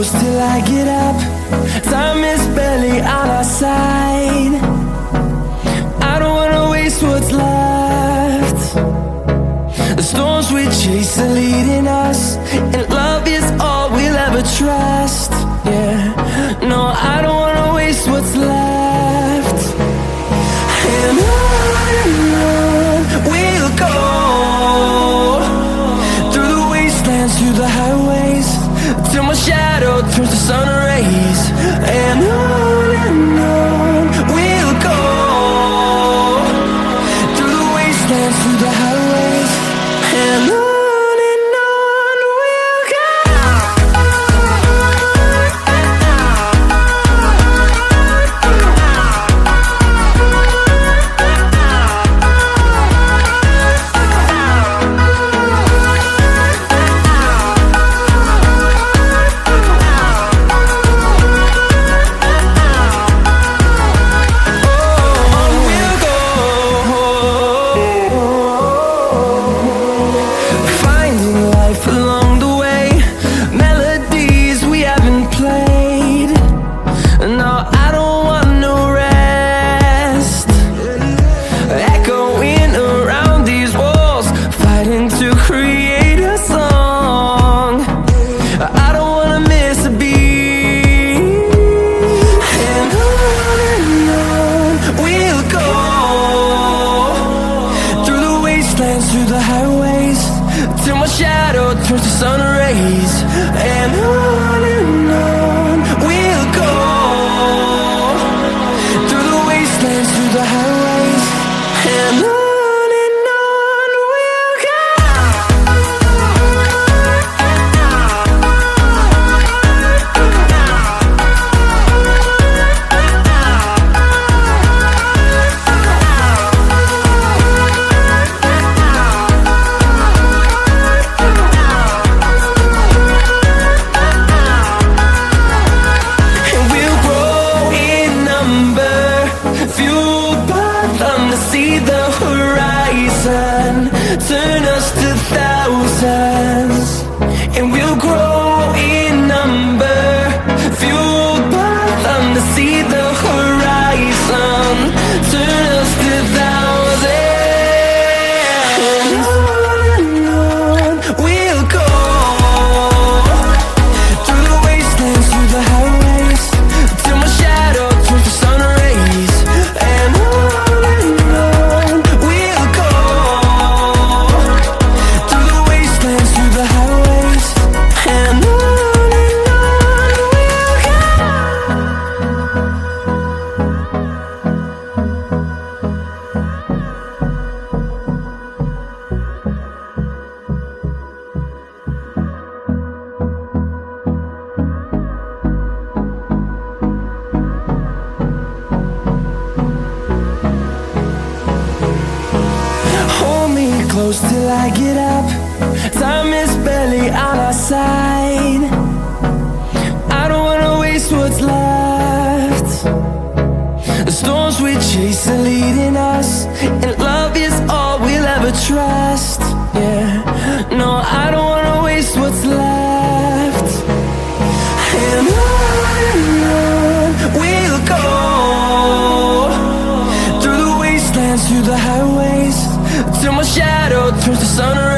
close till I get up. Time is barely on our side. I don't wanna waste what's left. The storms we chase are leading us, and love is all we'll ever trust. Yeah, no, I don't wanna waste what's left. And on we'll go, through the wastelands, through the highways, till my shadow turns to sun rays. And on we'll go, through the wastelands, through the highways, and on we'll go. Through the highways, till my shadow turns to sun rays. And on we'll go, through the wastelands, through the highways, and on we'll go. See the horizon, turn us to thousands, and we'll grow in number, fueled by them to see the horizon, turn us to thousands. And on we'll go, through the wastelands, through the highways, till my shadow turns to sun rays. And close till I get up. Time is barely on our side. I don't wanna waste what's left. The storms we chase are leading us, and love is all we'll ever trust. Yeah, no, I don't wanna waste what's left. And on we'll go, through the wastelands, through the highways, till my shadow turns to sun rays.